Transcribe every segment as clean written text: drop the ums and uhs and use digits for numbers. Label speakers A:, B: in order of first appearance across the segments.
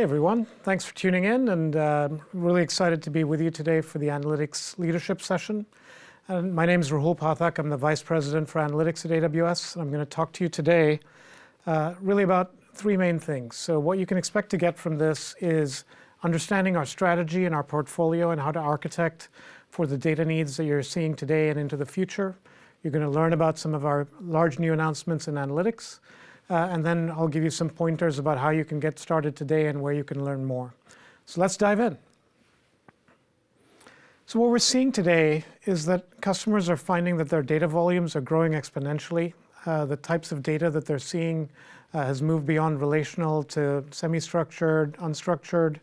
A: everyone. Thanks for tuning in, and really excited to be with you today for the Analytics Leadership Session. My name is Rahul Pathak. I'm the Vice President for Analytics at AWS, and I'm going to talk to you today really about three main things. So what you can expect to get from this is understanding our strategy and our portfolio and how to architect for the data needs that you're seeing today and into the future. You're going to learn about some of our large new announcements in analytics. And then I'll give you some pointers about how you can get started today and where you can learn more. So let's dive in. So what we're seeing today is that customers are finding that their data volumes are growing exponentially. The types of data that they're seeing has moved beyond relational to semi-structured, unstructured,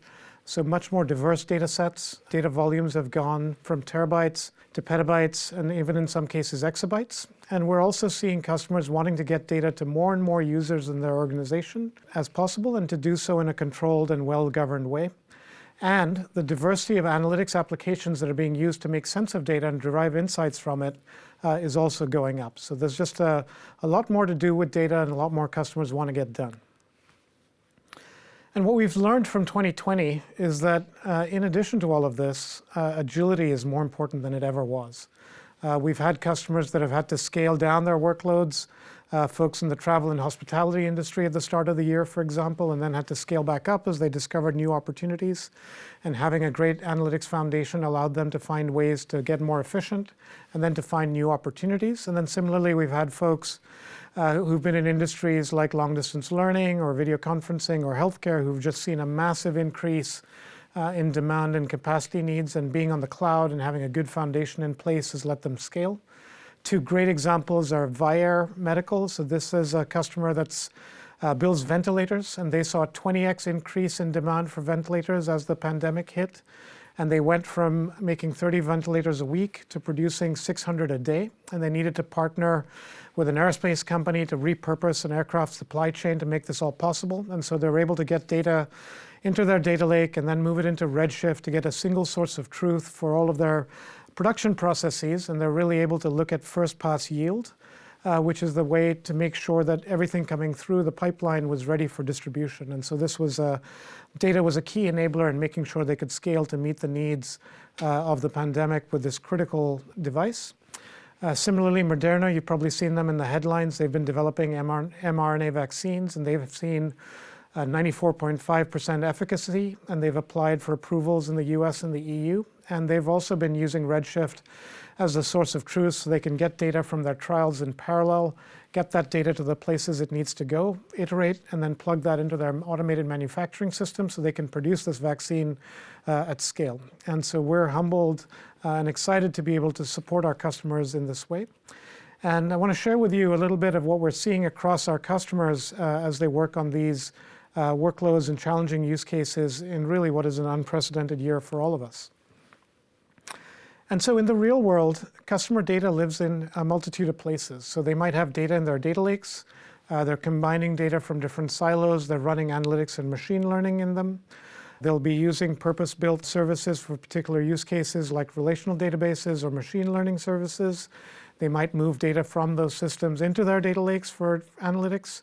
A: so much more diverse data sets. Data volumes have gone from terabytes to petabytes, and even in some cases exabytes. And we're also seeing customers wanting to get data to more and more users in their organization as possible, and to do so in a controlled and well-governed way. And the diversity of analytics applications that are being used to make sense of data and derive insights from it is also going up. So there's just a lot more to do with data, and a lot more customers want to get done. And what we've learned from 2020 is that in addition to all of this, agility is more important than it ever was. We've had customers that have had to scale down their workloads, folks in the travel and hospitality industry at the start of the year, for example, and then had to scale back up as they discovered new opportunities. And having a great analytics foundation allowed them to find ways to get more efficient and then to find new opportunities. And then similarly, we've had folks who've been in industries like long-distance learning or video conferencing or healthcare who've just seen a massive increase in demand and capacity needs, and being on the cloud and having a good foundation in place has let them scale. Two great examples are Vyaire Medical. So this is a customer that builds ventilators, and they saw a 20x increase in demand for ventilators as the pandemic hit. And they went from making 30 ventilators a week to producing 600 a day. And they needed to partner with an aerospace company to repurpose an aircraft supply chain to make this all possible. And so they're able to get data into their data lake and then move it into Redshift to get a single source of truth for all of their production processes. And they're really able to look at first pass yield, which is the way to make sure that everything coming through the pipeline was ready for distribution. And so this was data was a key enabler in making sure they could scale to meet the needs of the pandemic with this critical device. Similarly, Moderna, you've probably seen them in the headlines. They've been developing mRNA vaccines, and they've seen 94.5% efficacy, and they've applied for approvals in the US and the EU. And they've also been using Redshift as the source of truth, so they can get data from their trials in parallel, get that data to the places it needs to go, iterate, and then plug that into their automated manufacturing system so they can produce this vaccine at scale. And so we're humbled and excited to be able to support our customers in this way. And I want to share with you a little bit of what we're seeing across our customers as they work on these workloads and challenging use cases in really what is an unprecedented year for all of us. And so in the real world, customer data lives in a multitude of places. So they might have data in their data lakes. They're combining data from different silos. They're running analytics and machine learning in them. They'll be using purpose-built services for particular use cases like relational databases or machine learning services. They might move data from those systems into their data lakes for analytics.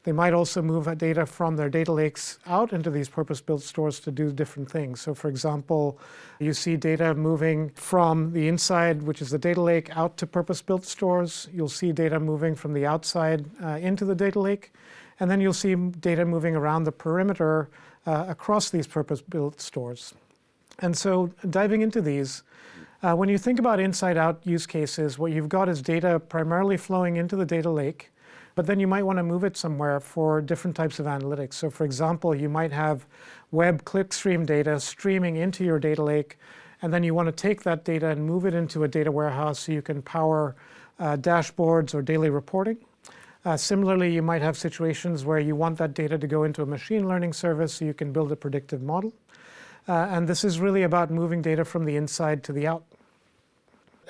A: They might also move data from their data lakes out into these purpose-built stores to do different things. So for example, you see data moving from the inside, which is the data lake, out to purpose-built stores. You'll see data moving from the outside into the data lake. And then you'll see data moving around the perimeter across these purpose-built stores. And so diving into these, when you think about inside-out use cases, what you've got is data primarily flowing into the data lake, but then you might want to move it somewhere for different types of analytics. So for example, you might have web clickstream data streaming into your data lake, and then you want to take that data and move it into a data warehouse so you can power dashboards or daily reporting. Similarly, you might have situations where you want that data to go into a machine learning service so you can build a predictive model. And this is really about moving data from the inside to the out.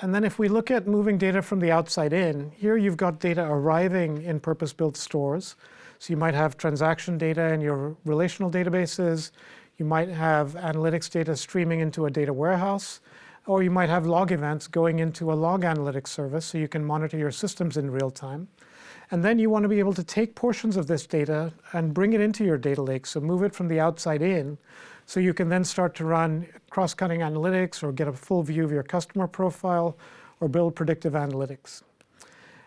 A: And then if we look at moving data from the outside in, here you've got data arriving in purpose-built stores. So you might have transaction data in your relational databases. You might have analytics data streaming into a data warehouse. Or you might have log events going into a log analytics service so you can monitor your systems in real time. And then you want to be able to take portions of this data and bring it into your data lake, so move it from the outside in, so you can then start to run cross-cutting analytics or get a full view of your customer profile or build predictive analytics.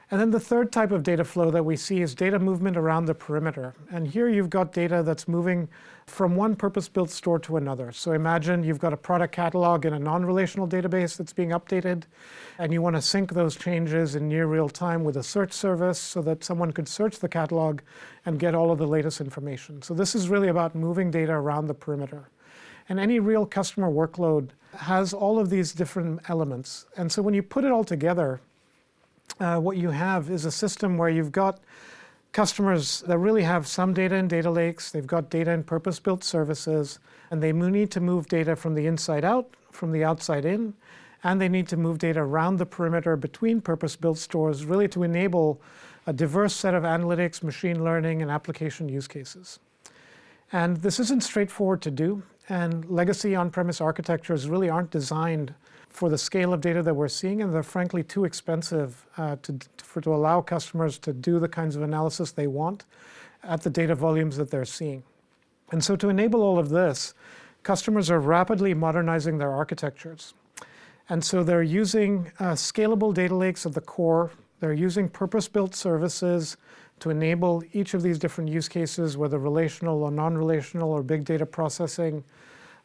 A: And then the third type of data flow that we see is data movement around the perimeter. And here you've got data that's moving from one purpose-built store to another. So imagine you've got a product catalog in a non-relational database that's being updated, and you want to sync those changes in near real time with a search service so that someone could search the catalog and get all of the latest information. So this is really about moving data around the perimeter. And any real customer workload has all of these different elements. And so when you put it all together, what you have is a system where you've got customers that really have some data in data lakes, they've got data in purpose-built services, and they need to move data from the inside out, from the outside in, and they need to move data around the perimeter between purpose-built stores, really to enable a diverse set of analytics, machine learning, and application use cases. And this isn't straightforward to do, and legacy on-premise architectures really aren't designed for the scale of data that we're seeing, and they're frankly too expensive to allow customers to do the kinds of analysis they want at the data volumes that they're seeing. And so to enable all of this, customers are rapidly modernizing their architectures. And so they're using scalable data lakes at the core. They're using purpose-built services to enable each of these different use cases, whether relational or non-relational or big data processing.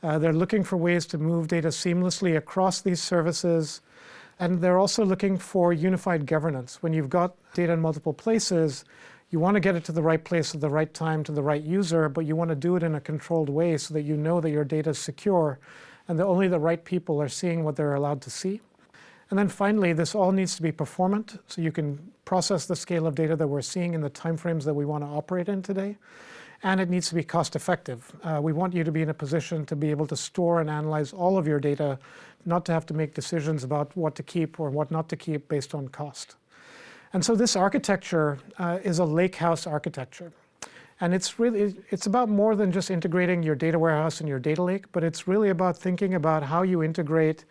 A: They're looking for ways to move data seamlessly across these services. And they're also looking for unified governance. When you've got data in multiple places, you want to get it to the right place at the right time to the right user, but you want to do it in a controlled way so that you know that your data is secure and that only the right people are seeing what they're allowed to see. And then finally, this all needs to be performant, so you can process the scale of data that we're seeing in the timeframes that we want to operate in today. And it needs to be cost effective. We want you to be in a position to be able to store and analyze all of your data, not to have to make decisions about what to keep or what not to keep based on cost. And so this architecture is a lakehouse architecture. And it's about more than just integrating your data warehouse and your data lake, but it's really about thinking about how you integrate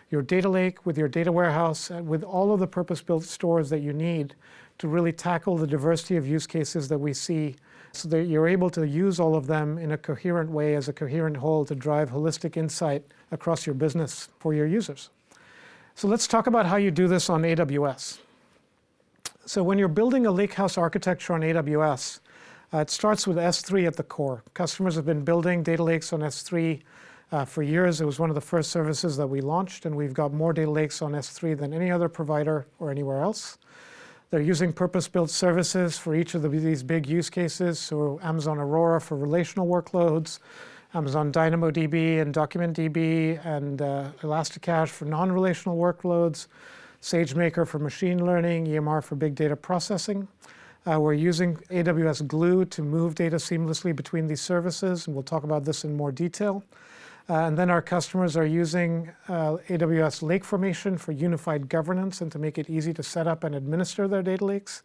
A: your data lake with your data warehouse and with all of the purpose-built stores that you need to really tackle the diversity of use cases that we see, so that you're able to use all of them in a coherent way as a coherent whole to drive holistic insight across your business for your users. So let's talk about how you do this on AWS. So when you're building a lakehouse architecture on AWS, it starts with S3 at the core. Customers have been building data lakes on S3 for years. It was one of the first services that we launched, and we've got more data lakes on S3 than any other provider or anywhere else. They're using purpose-built services for each of these big use cases. So Amazon Aurora for relational workloads, Amazon DynamoDB and DocumentDB, and Elasticache for non-relational workloads, SageMaker for machine learning, EMR for big data processing. We're using AWS Glue to move data seamlessly between these services, and we'll talk about this in more detail. And then our customers are using AWS Lake Formation for unified governance and to make it easy to set up and administer their data lakes.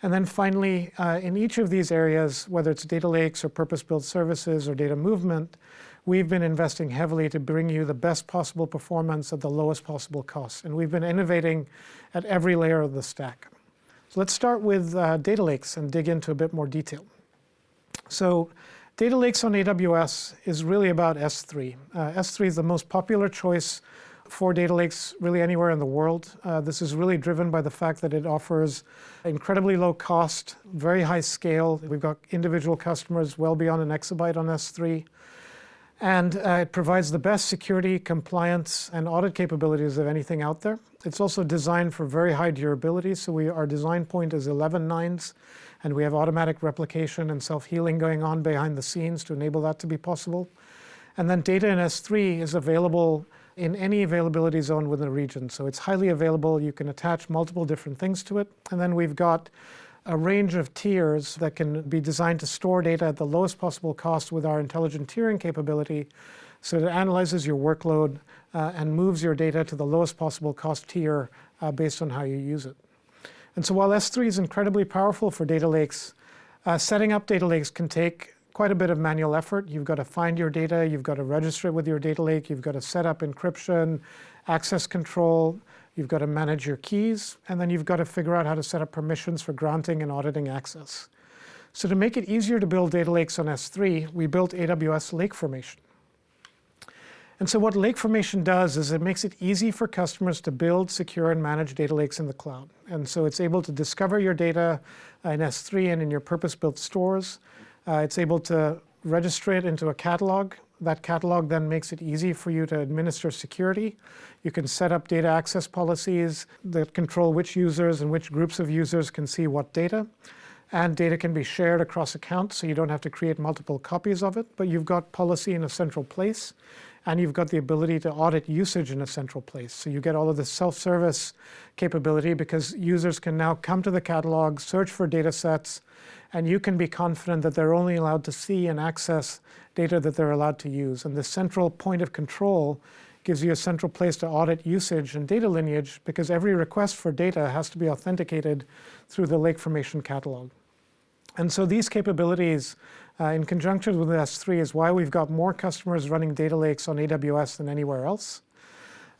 A: And then finally, in each of these areas, whether it's data lakes or purpose-built services or data movement, we've been investing heavily to bring you the best possible performance at the lowest possible cost. And we've been innovating at every layer of the stack. So let's start with data lakes and dig into a bit more detail. So data lakes on AWS is really about S3. S3 is the most popular choice for data lakes really anywhere in the world. This is really driven by the fact that it offers incredibly low cost, very high scale. We've got individual customers well beyond an exabyte on S3. And it provides the best security, compliance, and audit capabilities of anything out there. It's also designed for very high durability. So our design point is 11 nines, and we have automatic replication and self-healing going on behind the scenes to enable that to be possible. And then data in S3 is available in any availability zone within a region. So it's highly available. You can attach multiple different things to it. And then we've got a range of tiers that can be designed to store data at the lowest possible cost with our intelligent tiering capability. So it analyzes your workload and moves your data to the lowest possible cost tier based on how you use it. And so while S3 is incredibly powerful for data lakes, setting up data lakes can take quite a bit of manual effort. You've got to find your data, you've got to register it with your data lake, you've got to set up encryption, access control, you've got to manage your keys, and then you've got to figure out how to set up permissions for granting and auditing access. So to make it easier to build data lakes on S3, we built AWS Lake Formation. And so what Lake Formation does is it makes it easy for customers to build, secure, and manage data lakes in the cloud. And so it's able to discover your data in S3 and in your purpose-built stores. It's able to register it into a catalog. That catalog then makes it easy for you to administer security. You can set up data access policies that control which users and which groups of users can see what data. And data can be shared across accounts, so you don't have to create multiple copies of it, but you've got policy in a central place, and you've got the ability to audit usage in a central place. So you get all of this self-service capability because users can now come to the catalog, search for data sets, and you can be confident that they're only allowed to see and access data that they're allowed to use. And the central point of control gives you a central place to audit usage and data lineage, because every request for data has to be authenticated through the Lake Formation catalog. And so these capabilities, in conjunction with S3, is why we've got more customers running data lakes on AWS than anywhere else.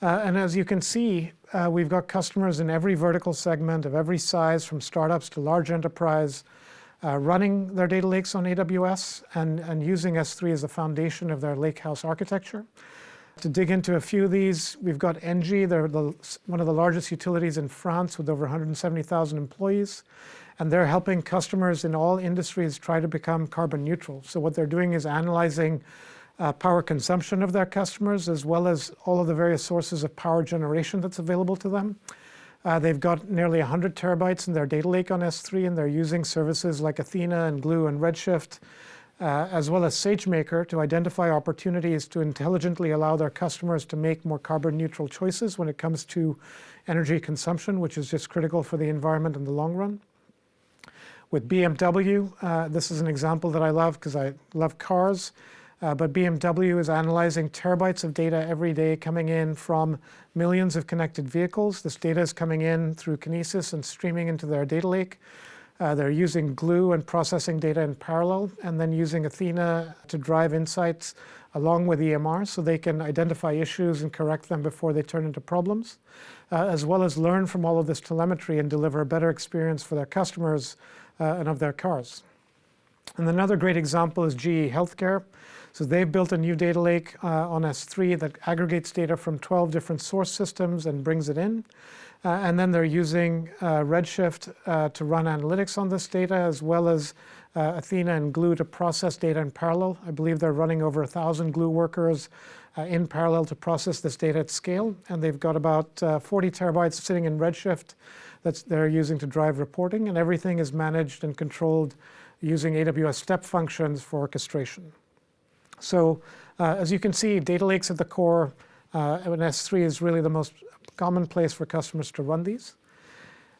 A: And as you can see, we've got customers in every vertical segment of every size, from startups to large enterprise, running their data lakes on AWS and using S3 as the foundation of their lakehouse architecture. To dig into a few of these, we've got Engie. They're one of the largest utilities in France with over 170,000 employees. And they're helping customers in all industries try to become carbon neutral. So what they're doing is analyzing power consumption of their customers, as well as all of the various sources of power generation that's available to them. They've got nearly 100 terabytes in their data lake on S3, and they're using services like Athena and Glue and Redshift, as well as SageMaker, to identify opportunities to intelligently allow their customers to make more carbon neutral choices when it comes to energy consumption, which is just critical for the environment in the long run. With BMW, this is an example that I love because I love cars, but BMW is analyzing terabytes of data every day coming in from millions of connected vehicles. This data is coming in through Kinesis and streaming into their data lake. They're using Glue and processing data in parallel, and then using Athena to drive insights along with EMR so they can identify issues and correct them before they turn into problems, as well as learn from all of this telemetry and deliver a better experience for their customers and of their cars. And another great example is GE Healthcare. So they've built a new data lake on S3 that aggregates data from 12 different source systems and brings it in. And then they're using Redshift to run analytics on this data, as well as Athena and Glue to process data in parallel. I believe they're running over 1,000 Glue workers in parallel to process this data at scale. And they've got about 40 terabytes sitting in Redshift that they're using to drive reporting. And everything is managed and controlled using AWS step functions for orchestration. So as you can see, data lakes at the core, and S3 is really the most common place for customers to run these.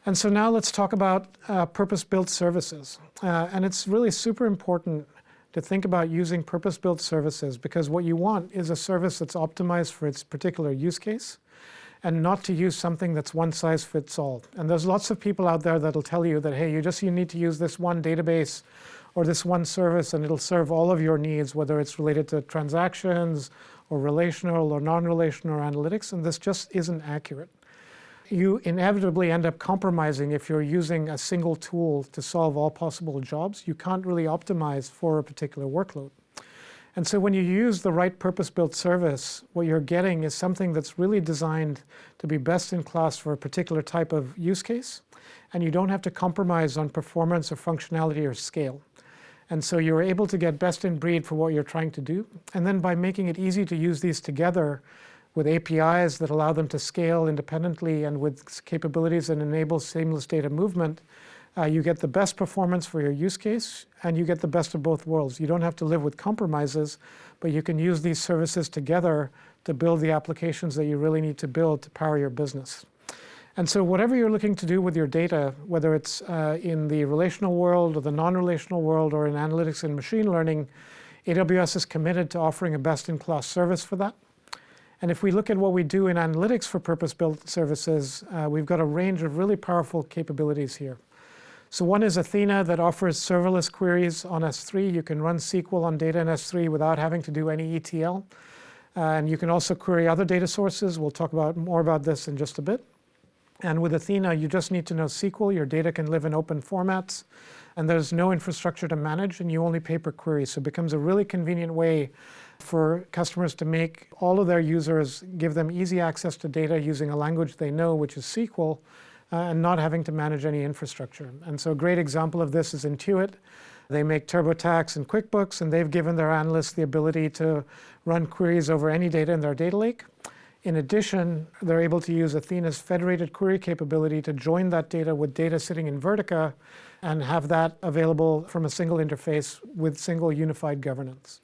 A: And so now let's talk about purpose-built services. And it's really super important to think about using purpose-built services, because what you want is a service that's optimized for its particular use case, and not to use something that's one size fits all. And there's lots of people out there that'll tell you that, hey, you need to use this one database or this one service, and it'll serve all of your needs, whether it's related to transactions or relational or non-relational or analytics, and this just isn't accurate. You inevitably end up compromising if you're using a single tool to solve all possible jobs. You can't really optimize for a particular workload. And so when you use the right purpose-built service, what you're getting is something that's really designed to be best in class for a particular type of use case, and you don't have to compromise on performance or functionality or scale. And so you're able to get best in breed for what you're trying to do. And then by making it easy to use these together with APIs that allow them to scale independently and with capabilities that enable seamless data movement, you get the best performance for your use case, and you get the best of both worlds. You don't have to live with compromises, but you can use these services together to build the applications that you really need to build to power your business. And so whatever you're looking to do with your data, whether it's in the relational world or the non-relational world or in analytics and machine learning, AWS is committed to offering a best-in-class service for that. And if we look at what we do in analytics for purpose-built services, we've got a range of really powerful capabilities here. So one is Athena, that offers serverless queries on S3. You can run SQL on data in S3 without having to do any ETL. And you can also query other data sources. We'll talk more about this in just a bit. And with Athena, you just need to know SQL. Your data can live in open formats, and there's no infrastructure to manage, and you only pay per query. So it becomes a really convenient way for customers to make all of their users, give them easy access to data using a language they know, which is SQL, and not having to manage any infrastructure. And so a great example of this is Intuit. They make TurboTax and QuickBooks, and they've given their analysts the ability to run queries over any data in their data lake. In addition, they're able to use Athena's federated query capability to join that data with data sitting in Vertica and have that available from a single interface with single unified governance.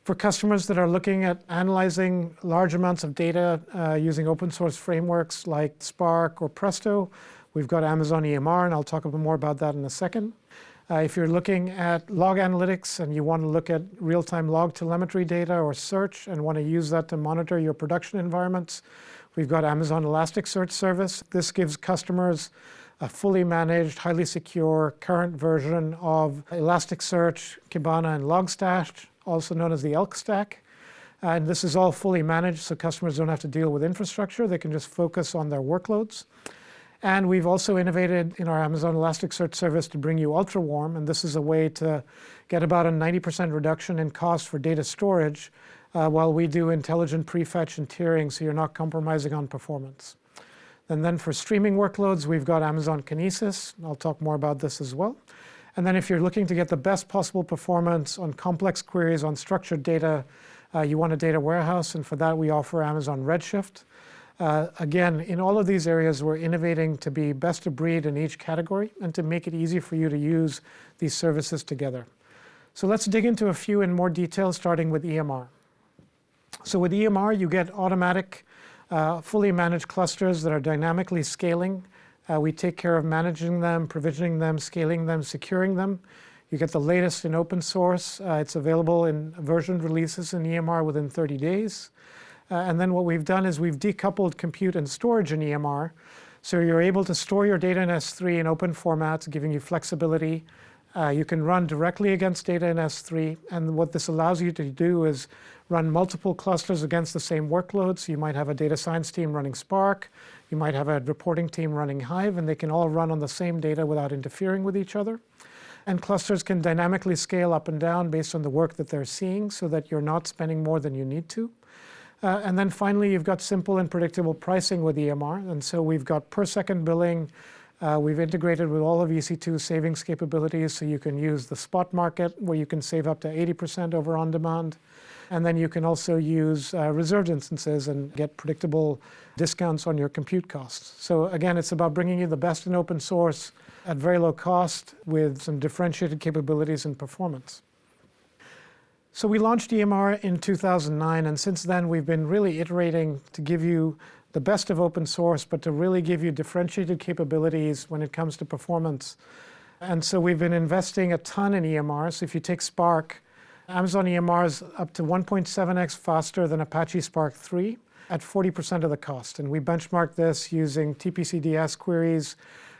A: For customers that are looking at analyzing large amounts of data using open source frameworks like Spark or Presto, we've got Amazon EMR, and I'll talk a bit more about that in a second. If you're looking at log analytics and you want to look at real-time log telemetry data or search and want to use that to monitor your production environments, we've got Amazon Elasticsearch Service. This gives customers a fully managed, highly secure, current version of Elasticsearch, Kibana, and Logstash, also known as the Elk Stack. And this is all fully managed, so customers don't have to deal with infrastructure. They can just focus on their workloads. And we've also innovated in our Amazon Elasticsearch service to bring you Ultra Warm, and this is a way to get about a 90% reduction in cost for data storage while we do intelligent prefetch and tiering, so you're not compromising on performance. And then for streaming workloads, we've got Amazon Kinesis. I'll talk more about this as well. And then if you're looking to get the best possible performance on complex queries on structured data, you want a data warehouse, and for that we offer Amazon Redshift. Again, in all of these areas, we're innovating to be best of breed in each category and to make it easy for you to use these services together. So let's dig into a few in more detail, starting with EMR. So with EMR, you get automatic, fully managed clusters that are dynamically scaling. We take care of managing them, provisioning them, scaling them, securing them. You get the latest in open source. It's available in version releases in EMR within 30 days. And then what we've done is we've decoupled compute and storage in EMR. So you're able to store your data in S3 in open formats, giving you flexibility. You can run directly against data in S3. And what this allows you to do is run multiple clusters against the same workloads. So you might have a data science team running Spark. You might have a reporting team running Hive, and they can all run on the same data without interfering with each other. And clusters can dynamically scale up and down based on the work that they're seeing so that you're not spending more than you need to. And then finally, you've got simple and predictable pricing with EMR. And so we've got per second billing. We've integrated with all of EC2 savings capabilities, so you can use the spot market where you can save up to 80% over on demand. And then you can also use reserved instances and get predictable discounts on your compute costs. So again, it's about bringing you the best in open source at very low cost with some differentiated capabilities and performance. So we launched EMR in 2009, and since then we've been really iterating to give you the best of open source, but to really give you differentiated capabilities when it comes to performance. And so we've been investing a ton in EMR. So if you take Spark, Amazon EMR is up to 1.7x faster than Apache Spark 3 at 40% of the cost. And we benchmarked this using TPC-DS queries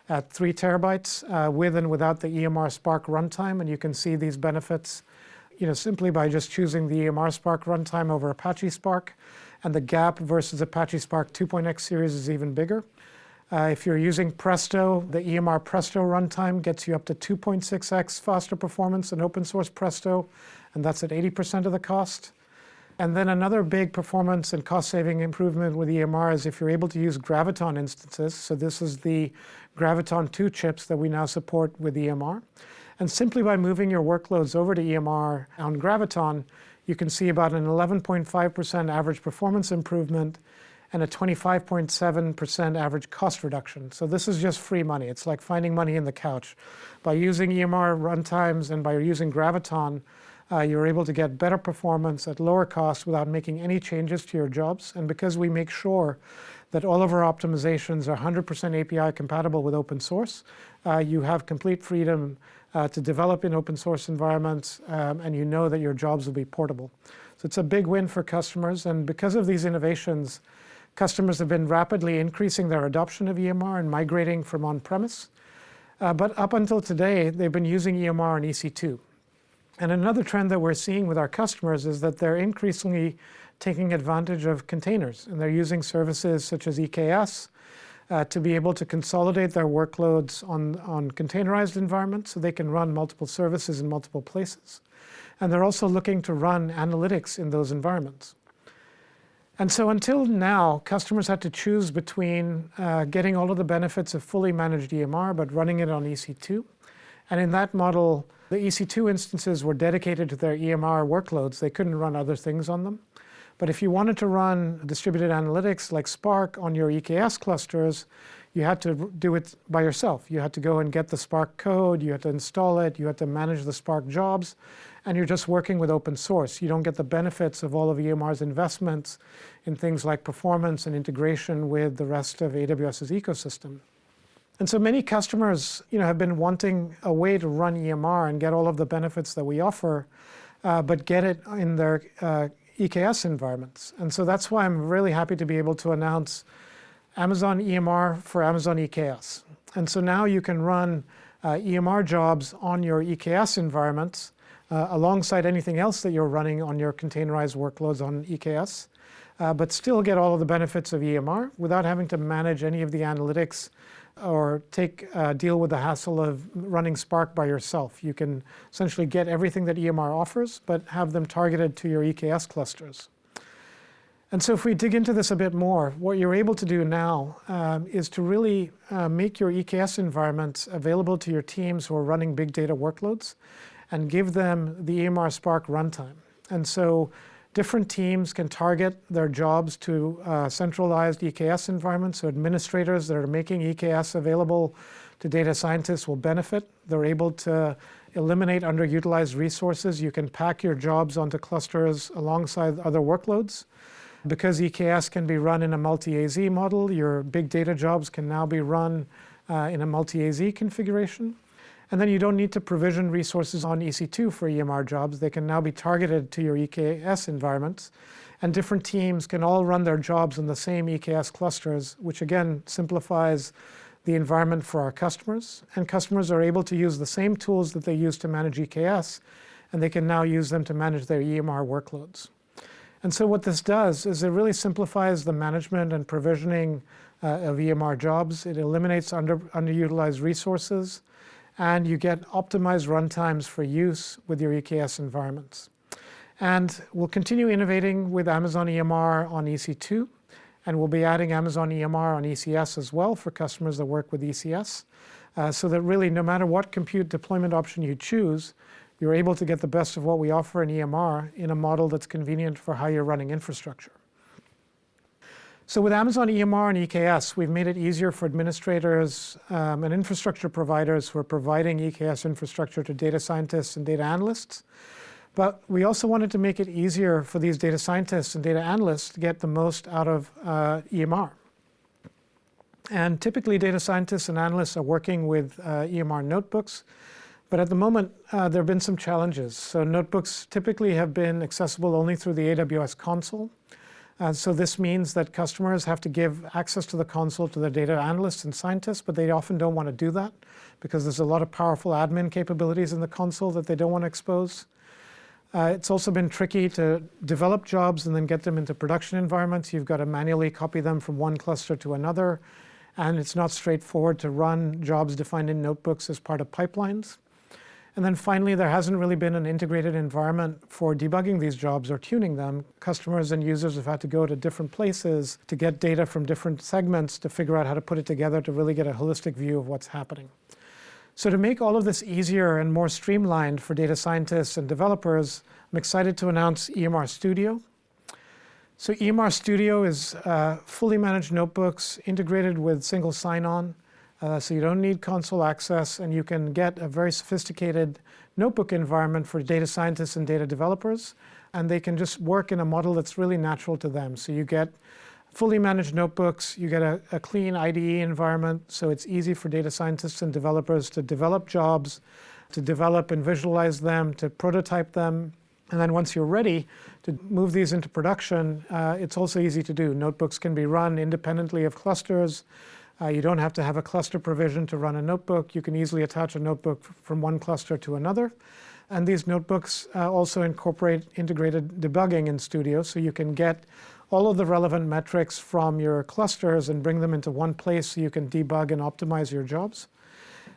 A: at 3 terabytes with and without the EMR Spark runtime. And you can see these benefits simply by just choosing the EMR Spark runtime over Apache Spark. And the gap versus Apache Spark 2.x series is even bigger. If you're using Presto, the EMR Presto runtime gets you up to 2.6x faster performance than open source Presto, and that's at 80% of the cost. And then another big performance and cost-saving improvement with EMR is if you're able to use Graviton instances. So this is the Graviton 2 chips that we now support with EMR. And simply by moving your workloads over to EMR on Graviton, you can see about an 11.5% average performance improvement and a 25.7% average cost reduction. So this is just free money. It's like finding money in the couch. By using EMR runtimes and by using Graviton, you're able to get better performance at lower cost without making any changes to your jobs. And because we make sure that all of our optimizations are 100% API compatible with open source, you have complete freedom to develop in open source environments, and you know that your jobs will be portable. So it's a big win for customers. And because of these innovations, customers have been rapidly increasing their adoption of EMR and migrating from on-premise. But up until today, they've been using EMR on EC2. And another trend that we're seeing with our customers is that they're increasingly taking advantage of containers. And they're using services such as EKS to be able to consolidate their workloads on containerized environments so they can run multiple services in multiple places. And they're also looking to run analytics in those environments. And so until now, customers had to choose between getting all of the benefits of fully managed EMR, but running it on EC2. And in that model, the EC2 instances were dedicated to their EMR workloads. They couldn't run other things on them. But if you wanted to run distributed analytics like Spark on your EKS clusters, you had to do it by yourself. You had to go and get the Spark code, you had to install it, you had to manage the Spark jobs, and you're just working with open source. You don't get the benefits of all of EMR's investments in things like performance and integration with the rest of AWS's ecosystem. And so many customers, have been wanting a way to run EMR and get all of the benefits that we offer, but get it in their EKS environments. And so that's why I'm really happy to be able to announce Amazon EMR for Amazon EKS. And so now you can run EMR jobs on your EKS environments alongside anything else that you're running on your containerized workloads on EKS, but still get all of the benefits of EMR without having to manage any of the analytics or deal with the hassle of running Spark by yourself. You can essentially get everything that EMR offers, but have them targeted to your EKS clusters. And so if we dig into this a bit more, what you're able to do now is to really make your EKS environments available to your teams who are running big data workloads and give them the EMR Spark runtime. And so different teams can target their jobs to centralized EKS environments. So administrators that are making EKS available to data scientists will benefit. They're able to eliminate underutilized resources. You can pack your jobs onto clusters alongside other workloads. Because EKS can be run in a multi-AZ model, your big data jobs can now be run in a multi-AZ configuration. And then you don't need to provision resources on EC2 for EMR jobs. They can now be targeted to your EKS environments. And different teams can all run their jobs in the same EKS clusters, which again simplifies the environment for our customers. And customers are able to use the same tools that they use to manage EKS, and they can now use them to manage their EMR workloads. And so what this does is it really simplifies the management and provisioning of EMR jobs. It eliminates underutilized resources, and you get optimized runtimes for use with your EKS environments. And we'll continue innovating with Amazon EMR on EC2, and we'll be adding Amazon EMR on ECS as well for customers that work with ECS, so that really no matter what compute deployment option you choose, you're able to get the best of what we offer in EMR in a model that's convenient for how you're running infrastructure. So with Amazon EMR and EKS, we've made it easier for administrators and infrastructure providers who are providing EKS infrastructure to data scientists and data analysts. But we also wanted to make it easier for these data scientists and data analysts to get the most out of EMR. And typically, data scientists and analysts are working with EMR notebooks. But at the moment, there have been some challenges. So notebooks typically have been accessible only through the AWS console. So this means that customers have to give access to the console to the data analysts and scientists, but they often don't want to do that because there's a lot of powerful admin capabilities in the console that they don't want to expose. It's also been tricky to develop jobs and then get them into production environments. You've got to manually copy them from one cluster to another. And it's not straightforward to run jobs defined in notebooks as part of pipelines. And then finally, there hasn't really been an integrated environment for debugging these jobs or tuning them. Customers and users have had to go to different places to get data from different segments to figure out how to put it together to really get a holistic view of what's happening. So to make all of this easier and more streamlined for data scientists and developers, I'm excited to announce EMR Studio. So EMR Studio is fully managed notebooks integrated with single sign-on. So you don't need console access, and you can get a very sophisticated notebook environment for data scientists and data developers, and they can just work in a model that's really natural to them. So you get fully managed notebooks, you get a clean IDE environment, so it's easy for data scientists and developers to develop jobs, to develop and visualize them, to prototype them. And then once you're ready to move these into production, it's also easy to do. Notebooks can be run independently of clusters. You don't have to have a cluster provision to run a notebook. You can easily attach a notebook from one cluster to another. And these notebooks also incorporate integrated debugging in Studio, so you can get all of the relevant metrics from your clusters and bring them into one place so you can debug and optimize your jobs.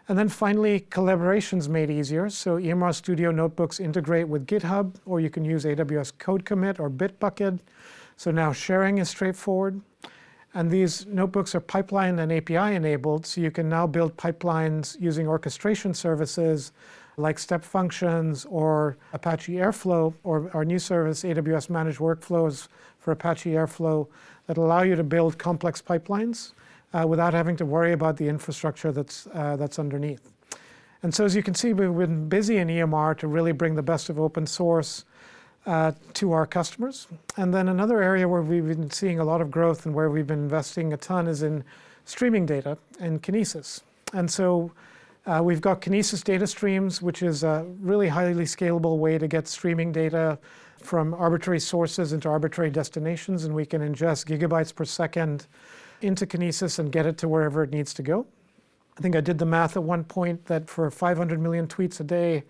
A: And then finally, collaboration's made easier. So EMR Studio notebooks integrate with GitHub, or you can use AWS Code Commit or Bitbucket. So now sharing is straightforward. And these notebooks are pipeline and API enabled, so you can now build pipelines using orchestration services like step functions or Apache Airflow, or our new service, AWS Managed Workflows for Apache Airflow, that allow you to build complex pipelines without having to worry about the infrastructure that's underneath. And so as you can see, we've been busy in EMR to really bring the best of open source to our customers. And then another area where we've been seeing a lot of growth and where we've been investing a ton is in streaming data and Kinesis. And so we've got Kinesis data streams, which is a really highly scalable way to get streaming data from arbitrary sources into arbitrary destinations, and we can ingest gigabytes per second into Kinesis and get it to wherever it needs to go. I think I did the math at one point that for 500 million tweets a day,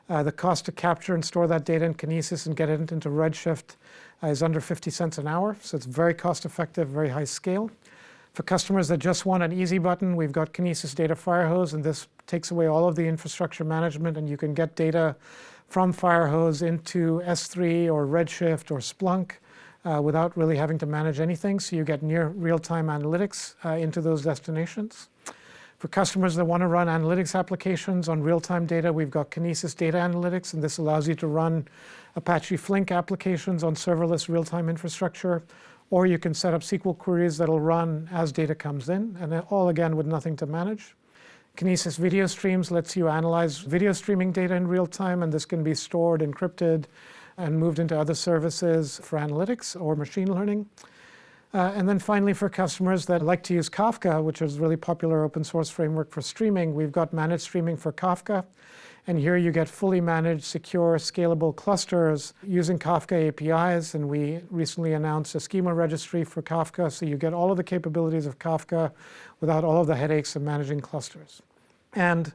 A: the cost to capture and store that data in Kinesis and get it into Redshift is under 50 cents an hour. So it's very cost effective, very high scale. For customers that just want an easy button, we've got Kinesis Data Firehose, and this takes away all of the infrastructure management, and you can get data from Firehose into S3 or Redshift or Splunk without really having to manage anything. So you get near real-time analytics into those destinations. For customers that want to run analytics applications on real-time data, we've got Kinesis Data Analytics, and this allows you to run Apache Flink applications on serverless real-time infrastructure, or you can set up SQL queries that'll run as data comes in, and all again with nothing to manage. Kinesis Video Streams lets you analyze video streaming data in real time, and this can be stored, encrypted, and moved into other services for analytics or machine learning. And then finally, for customers that like to use Kafka, which is a really popular open source framework for streaming, we've got managed streaming for Kafka. And here you get fully managed, secure, scalable clusters using Kafka APIs. And we recently announced a schema registry for Kafka, so you get all of the capabilities of Kafka without all of the headaches of managing clusters. And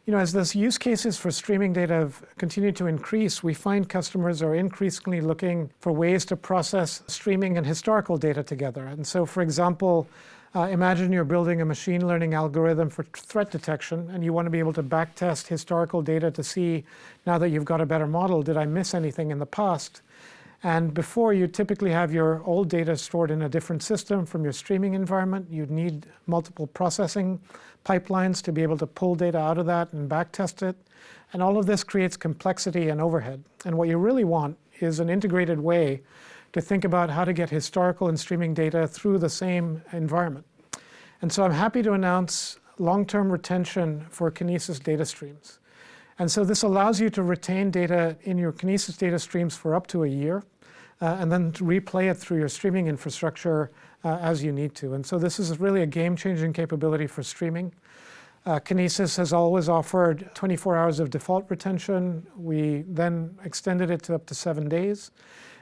A: as those use cases for streaming data have continued to increase, we find customers are increasingly looking for ways to process streaming and historical data together. And so, for example, imagine you're building a machine learning algorithm for threat detection, and you want to be able to backtest historical data to see, now that you've got a better model, did I miss anything in the past? And before, you typically have your old data stored in a different system from your streaming environment. You'd need multiple processing pipelines to be able to pull data out of that and backtest it. And all of this creates complexity and overhead. And what you really want is an integrated way to think about how to get historical and streaming data through the same environment. And so I'm happy to announce long-term retention for Kinesis data streams. And so this allows you to retain data in your Kinesis data streams for up to a year, and then to replay it through your streaming infrastructure as you need to. And so this is really a game-changing capability for streaming. Kinesis has always offered 24 hours of default retention. We then extended it to up to 7 days.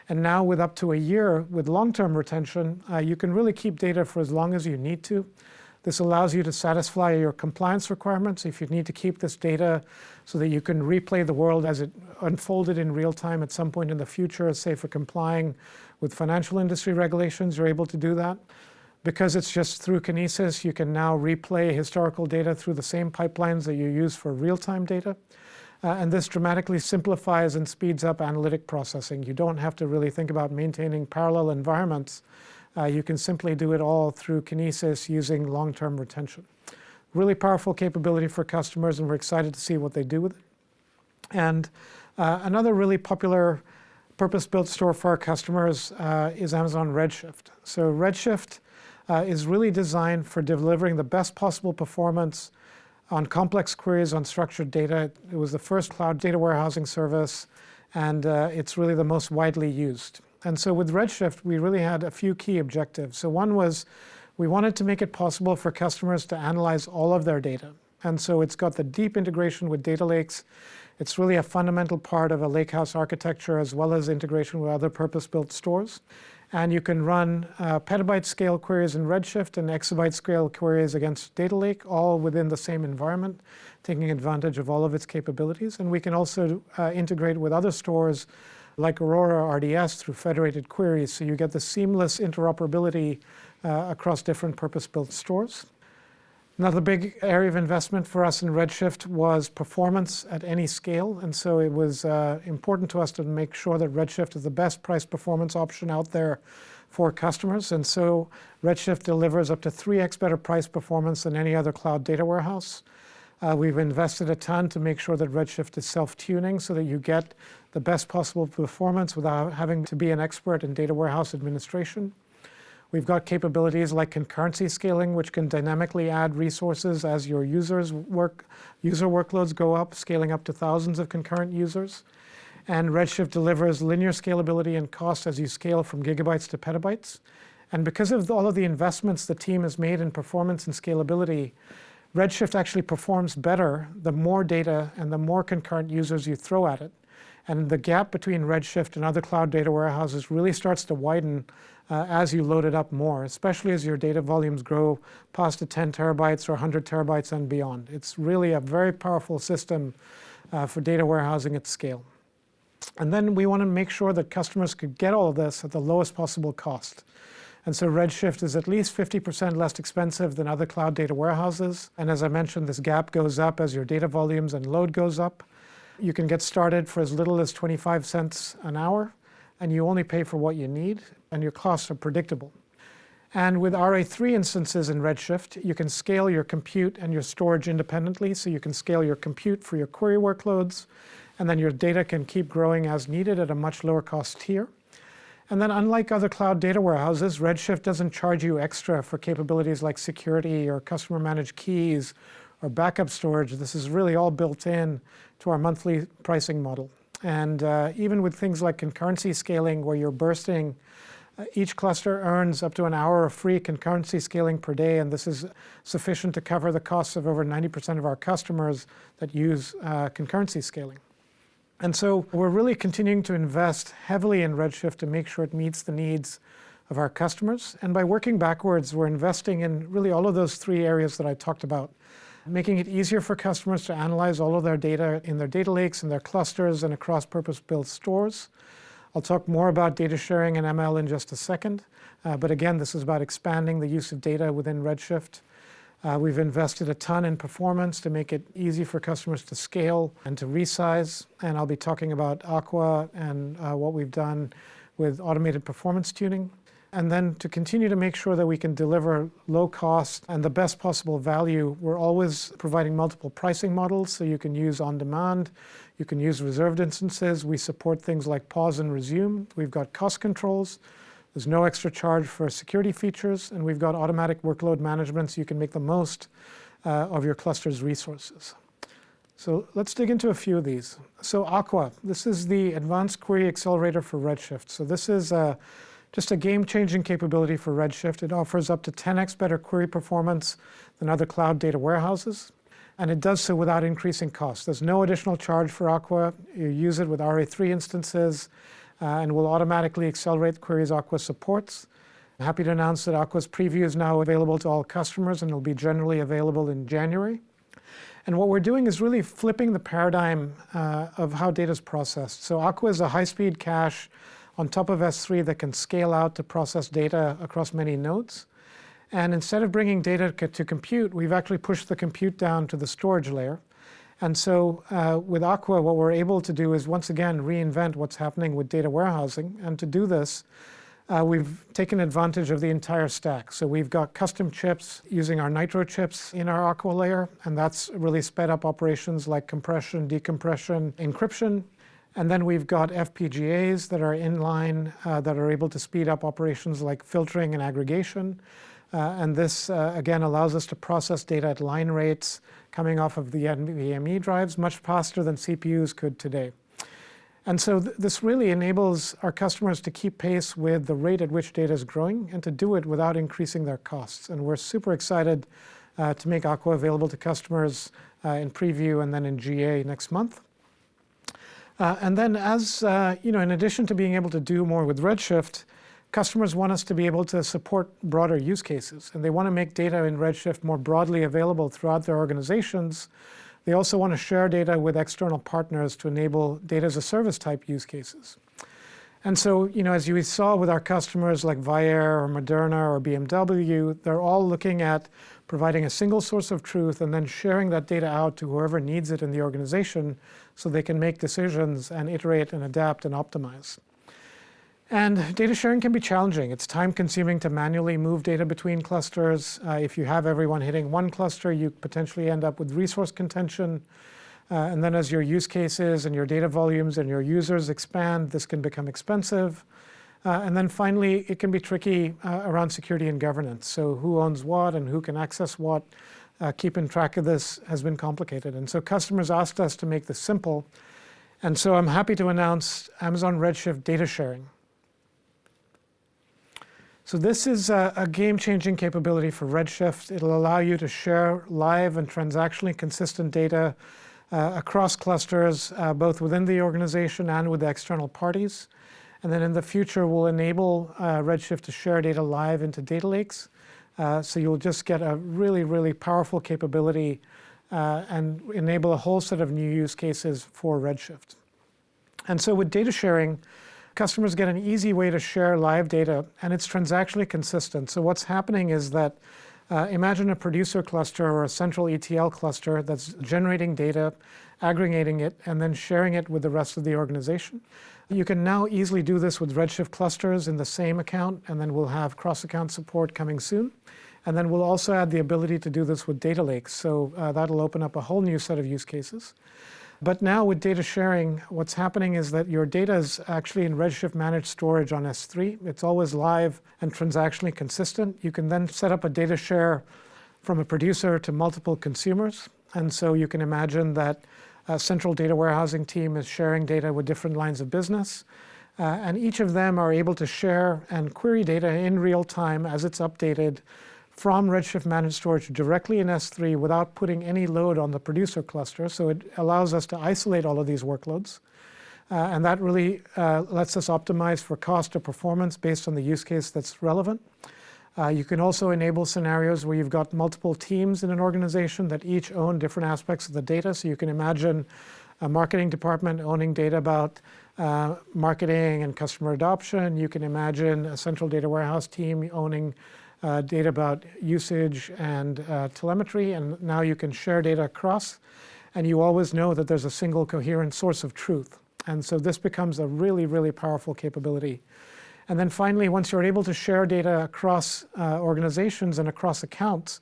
A: And now with up to a year with long-term retention, you can really keep data for as long as you need to. This allows you to satisfy your compliance requirements if you need to keep this data so that you can replay the world as it unfolded in real time at some point in the future, say for complying with financial industry regulations, you're able to do that. Because it's just through Kinesis, you can now replay historical data through the same pipelines that you use for real-time data. And this dramatically simplifies and speeds up analytic processing. You don't have to really think about maintaining parallel environments. You can simply do it all through Kinesis using long-term retention. Really powerful capability for customers, and we're excited to see what they do with it. And another really popular purpose-built store for our customers is Amazon Redshift. So Redshift is really designed for delivering the best possible performance on complex queries on structured data. It was the first cloud data warehousing service, and it's really the most widely used. And so with Redshift, we really had a few key objectives. So one was we wanted to make it possible for customers to analyze all of their data. And so it's got the deep integration with data lakes. It's really a fundamental part of a lakehouse architecture, as well as integration with other purpose-built stores. And you can run petabyte scale queries in Redshift and exabyte scale queries against Data Lake, all within the same environment, taking advantage of all of its capabilities. And we can also integrate with other stores like Aurora RDS through federated queries, so you get the seamless interoperability across different purpose-built stores. Another big area of investment for us in Redshift was performance at any scale, and so it was important to us to make sure that Redshift is the best price performance option out there for customers, and so Redshift delivers up to 3x better price performance than any other cloud data warehouse. We've invested a ton to make sure that Redshift is self-tuning so that you get the best possible performance without having to be an expert in data warehouse administration. We've got capabilities like concurrency scaling, which can dynamically add resources as your user workloads go up, scaling up to thousands of concurrent users. And Redshift delivers linear scalability and cost as you scale from gigabytes to petabytes. And because of all of the investments the team has made in performance and scalability, Redshift actually performs better the more data and the more concurrent users you throw at it. And the gap between Redshift and other cloud data warehouses really starts to widen as you load it up more, especially as your data volumes grow past the 10 terabytes or 100 terabytes and beyond. It's really a very powerful system for data warehousing at scale. And then we want to make sure that customers could get all of this at the lowest possible cost. And so Redshift is at least 50% less expensive than other cloud data warehouses. And as I mentioned, this gap goes up as your data volumes and load goes up. You can get started for as little as 25 cents an hour, and you only pay for what you need, and your costs are predictable. And with RA3 instances in Redshift, you can scale your compute and your storage independently, so you can scale your compute for your query workloads, and then your data can keep growing as needed at a much lower cost tier. And then unlike other cloud data warehouses, Redshift doesn't charge you extra for capabilities like security or customer managed keys or backup storage. This is really all built in to our monthly pricing model. And even with things like concurrency scaling, where you're bursting, each cluster earns up to an hour of free concurrency scaling per day, and this is sufficient to cover the costs of over 90% of our customers that use concurrency scaling. And so we're really continuing to invest heavily in Redshift to make sure it meets the needs of our customers. And by working backwards, we're investing in really all of those three areas that I talked about, making it easier for customers to analyze all of their data in their data lakes, in their clusters, and across purpose-built stores. I'll talk more about data sharing and ML in just a second. But again, this is about expanding the use of data within Redshift. We've invested a ton in performance to make it easy for customers to scale and to resize. And I'll be talking about Aqua and what we've done with automated performance tuning. And then to continue to make sure that we can deliver low cost and the best possible value, we're always providing multiple pricing models. So you can use on demand, you can use reserved instances. We support things like pause and resume. We've got cost controls. There's no extra charge for security features, and we've got automatic workload management so you can make the most of your cluster's resources. So let's dig into a few of these. So Aqua, this is the advanced query accelerator for Redshift. So this is just a game-changing capability for Redshift. It offers up to 10x better query performance than other cloud data warehouses, and it does so without increasing costs. There's no additional charge for Aqua. You use it with RA3 instances, and will automatically accelerate queries Aqua supports. I'm happy to announce that Aqua's preview is now available to all customers, and will be generally available in January. And what we're doing is really flipping the paradigm of how data is processed. So Aqua is a high-speed cache on top of S3 that can scale out to process data across many nodes. And instead of bringing data to compute, we've actually pushed the compute down to the storage layer. And so with Aqua, what we're able to do is once again reinvent what's happening with data warehousing. And to do this, we've taken advantage of the entire stack. So we've got custom chips using our Nitro chips in our Aqua layer, and that's really sped up operations like compression, decompression, encryption. And then we've got FPGAs that are inline that are able to speed up operations like filtering and aggregation. And this, again, allows us to process data at line rates coming off of the NVMe drives much faster than CPUs could today. And so this really enables our customers to keep pace with the rate at which data is growing and to do it without increasing their costs. And we're super excited to make Aqua available to customers in preview and then in GA next month. And then as, in addition to being able to do more with Redshift, customers want us to be able to support broader use cases, and they want to make data in Redshift more broadly available throughout their organizations. They also want to share data with external partners to enable data as a service type use cases. And so, as you saw with our customers like Vyaire or Moderna or BMW, they're all looking at providing a single source of truth and then sharing that data out to whoever needs it in the organization so they can make decisions and iterate and adapt and optimize. And data sharing can be challenging. It's time consuming to manually move data between clusters. If you have everyone hitting one cluster, you potentially end up with resource contention. And then as your use cases and your data volumes and your users expand, this can become expensive. And then finally, it can be tricky around security and governance. So who owns what and who can access what, keeping track of this has been complicated. And so customers asked us to make this simple. And so I'm happy to announce Amazon Redshift data sharing. So this is a game-changing capability for Redshift. It'll allow you to share live and transactionally consistent data across clusters, both within the organization and with external parties. And then in the future, we'll enable Redshift to share data live into data lakes. So you'll just get a really, really powerful capability and enable a whole set of new use cases for Redshift. And so with data sharing, customers get an easy way to share live data, and it's transactionally consistent. So what's happening is that imagine a producer cluster or a central ETL cluster that's generating data, aggregating it, and then sharing it with the rest of the organization. You can now easily do this with Redshift clusters in the same account, and then we'll have cross-account support coming soon. And then we'll also add the ability to do this with data lakes. So that'll open up a whole new set of use cases. But now with data sharing, what's happening is that your data is actually in Redshift managed storage on S3. It's always live and transactionally consistent. You can then set up a data share from a producer to multiple consumers. And so you can imagine that a central data warehousing team is sharing data with different lines of business. And each of them are able to share and query data in real time as it's updated from Redshift Managed Storage directly in S3 without putting any load on the producer cluster. So it allows us to isolate all of these workloads. And that really lets us optimize for cost or performance based on the use case that's relevant. You can also enable scenarios where you've got multiple teams in an organization that each own different aspects of the data. So you can imagine a marketing department owning data about marketing and customer adoption. You can imagine a central data warehouse team owning data about usage and telemetry, and now you can share data across, and you always know that there's a single coherent source of truth. And so this becomes a really, really powerful capability. And then finally, once you're able to share data across organizations and across accounts,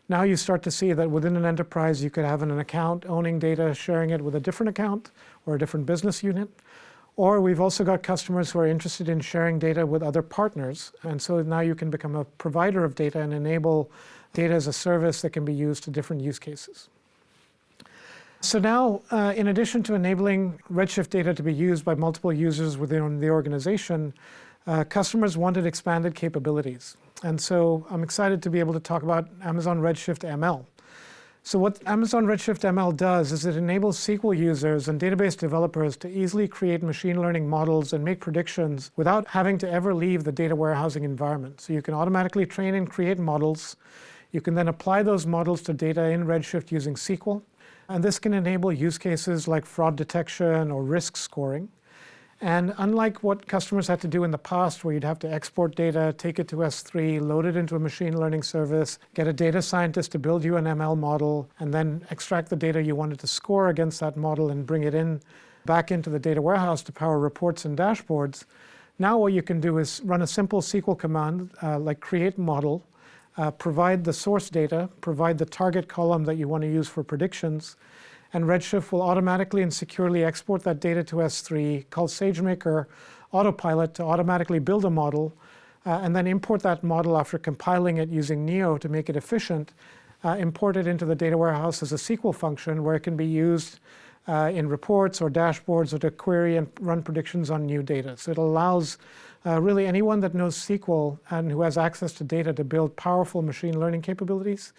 A: now you start to see that within an enterprise, you could have an account owning data, sharing it with a different account or a different business unit. Or we've also got customers who are interested in sharing data with other partners. And so now you can become a provider of data and enable data as a service that can be used to different use cases. So now, in addition to enabling Redshift data to be used by multiple users within the organization, customers wanted expanded capabilities. And so I'm excited to be able to talk about Amazon Redshift ML. So what Amazon Redshift ML does is it enables SQL users and database developers to easily create machine learning models and make predictions without having to ever leave the data warehousing environment. So you can automatically train and create models. You can then apply those models to data in Redshift using SQL. And this can enable use cases like fraud detection or risk scoring. And unlike what customers had to do in the past, where you'd have to export data, take it to S3, load it into a machine learning service, get a data scientist to build you an ML model, and then extract the data you wanted to score against that model and bring it in back into the data warehouse to power reports and dashboards. Now what you can do is run a simple SQL command like create model, provide the source data, provide the target column that you want to use for predictions, and Redshift will automatically and securely export that data to S3, call SageMaker Autopilot to automatically build a model, and then import that model after compiling it using Neo to make it efficient, import it into the data warehouse as a SQL function where it can be used in reports or dashboards or to query and run predictions on new data. So it allows really anyone that knows SQL and who has access to data to build powerful machine learning capabilities.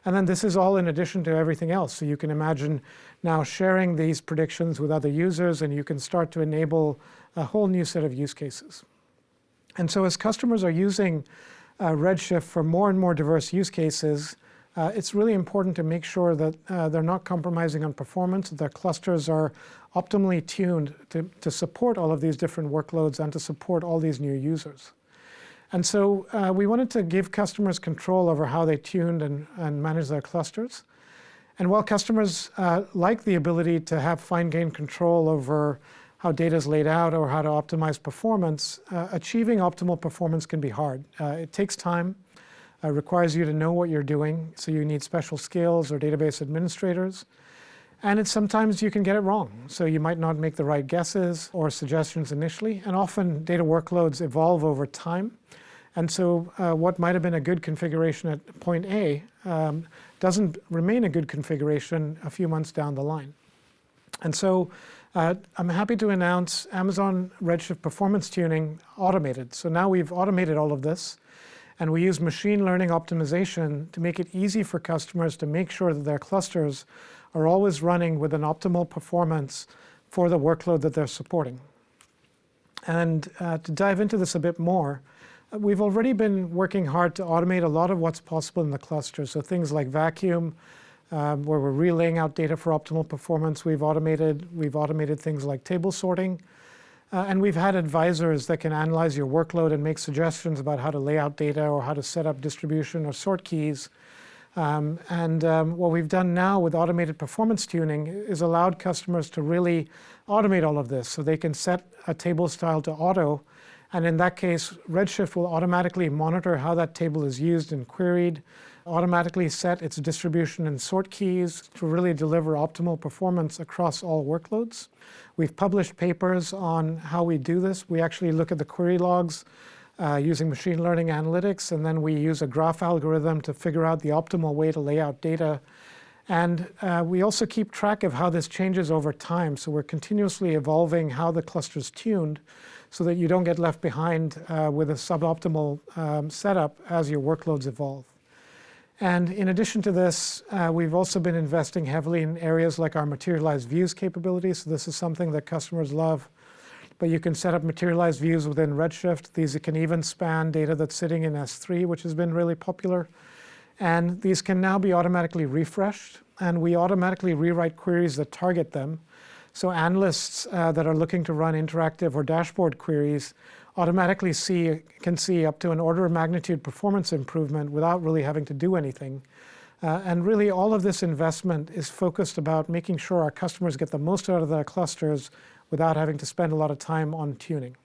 A: And then this is all in addition to everything else. So you can imagine now sharing these predictions with other users, and you can start to enable a whole new set of use cases. And so as customers are using Redshift for more and more diverse use cases, it's really important to make sure that they're not compromising on performance, that their clusters are optimally tuned to support all of these different workloads and to support all these new users. And so we wanted to give customers control over how they tuned and manage their clusters. And while customers like the ability to have fine-grained control over how data is laid out or how to optimize performance, achieving optimal performance can be hard. It takes time. Requires you to know what you're doing, so you need special skills or database administrators. And sometimes you can get it wrong, so you might not make the right guesses or suggestions initially, and often data workloads evolve over time. And so what might have been a good configuration at point A doesn't remain a good configuration a few months down the line. And so I'm happy to announce Amazon Redshift Performance Tuning automated. So now we've automated all of this. And we use machine learning optimization to make it easy for customers to make sure that their clusters are always running with an optimal performance for the workload that they're supporting. And to dive into this a bit more, we've already been working hard to automate a lot of what's possible in the cluster. So things like vacuum, where we're relaying out data for optimal performance, we've automated things like table sorting. And we've had advisors that can analyze your workload and make suggestions about how to lay out data or how to set up distribution or sort keys. What we've done now with automated performance tuning is allowed customers to really automate all of this. So they can set a table style to auto. And in that case, Redshift will automatically monitor how that table is used and queried, automatically set its distribution and sort keys to really deliver optimal performance across all workloads. We've published papers on how we do this. We actually look at the query logs using machine learning analytics, and then we use a graph algorithm to figure out the optimal way to lay out data. And we also keep track of how this changes over time. So we're continuously evolving how the cluster's tuned so that you don't get left behind with a suboptimal setup as your workloads evolve. And in addition to this, we've also been investing heavily in areas like our materialized views capabilities. So this is something that customers love. But you can set up materialized views within Redshift. These can even span data that's sitting in S3, which has been really popular. And these can now be automatically refreshed. And we automatically rewrite queries that target them. So analysts that are looking to run interactive or dashboard queries automatically can see up to an order of magnitude performance improvement without really having to do anything. And really all of this investment is focused about making sure our customers get the most out of their clusters without having to spend a lot of time on tuning.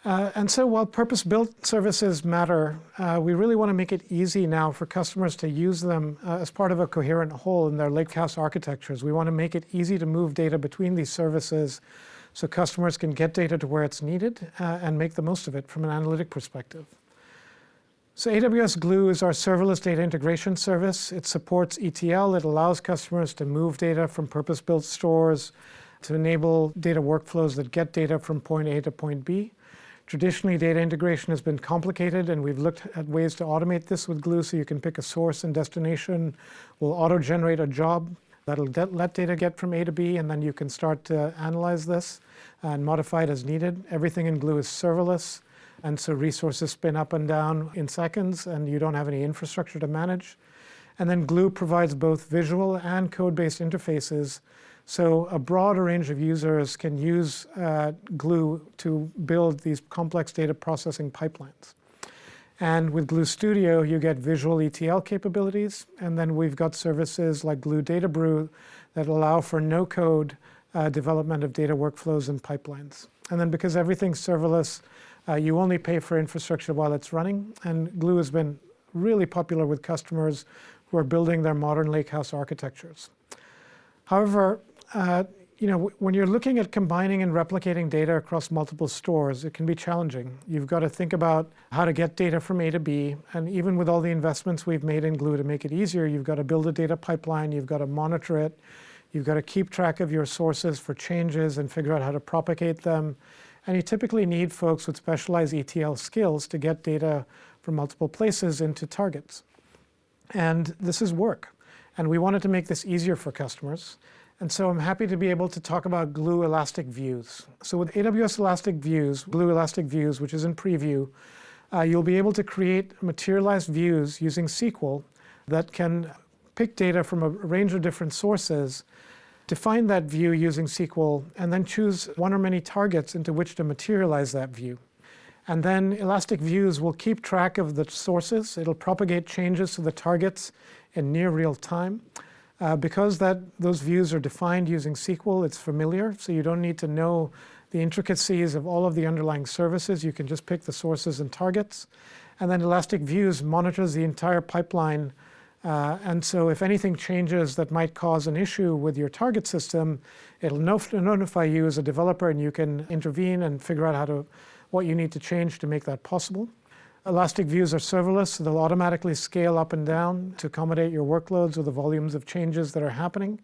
A: And so while purpose-built services matter, we really want to make it easy now for customers to use them as part of a coherent whole in their lakehouse architectures. We want to make it easy to move data between these services so customers can get data to where it's needed and make the most of it from an analytic perspective. So AWS Glue is our serverless data integration service. It supports ETL. It allows customers to move data from purpose-built stores to enable data workflows that get data from point A to point B. Traditionally, data integration has been complicated, and we've looked at ways to automate this with Glue, so you can pick a source and destination. We'll auto-generate a job that'll let data get from A to B, and then you can start to analyze this and modify it as needed. Everything in Glue is serverless, and so resources spin up and down in seconds, and you don't have any infrastructure to manage. And then Glue provides both visual and code-based interfaces, so a broad range of users can use Glue to build these complex data processing pipelines. And with Glue Studio, you get visual ETL capabilities. And then we've got services like Glue Data Brew that allow for no-code development of data workflows and pipelines. And then because everything's serverless, you only pay for infrastructure while it's running. And Glue has been really popular with customers who are building their modern lakehouse architectures. However, when you're looking at combining and replicating data across multiple stores, it can be challenging. You've got to think about how to get data from A to B. And even with all the investments we've made in Glue to make it easier, you've got to build a data pipeline. You've got to monitor it. You've got to keep track of your sources for changes and figure out how to propagate them. And you typically need folks with specialized ETL skills to get data from multiple places into targets. And this is work. And we wanted to make this easier for customers. And so I'm happy to be able to talk about Glue Elastic Views. So with AWS Elastic Views, Glue Elastic Views, which is in preview, you'll be able to create materialized views using SQL that can pick data from a range of different sources, define that view using SQL, and then choose one or many targets into which to materialize that view. And then Elastic Views will keep track of the sources. It'll propagate changes to the targets in near real time. Because those views are defined using SQL, it's familiar, so you don't need to know the intricacies of all of the underlying services. You can just pick the sources and targets. And then Elastic Views monitors the entire pipeline. And so if anything changes that might cause an issue with your target system, it'll notify you as a developer, and you can intervene and figure out what you need to change to make that possible. Elastic Views are serverless, so they'll automatically scale up and down to accommodate your workloads or the volumes of changes that are happening.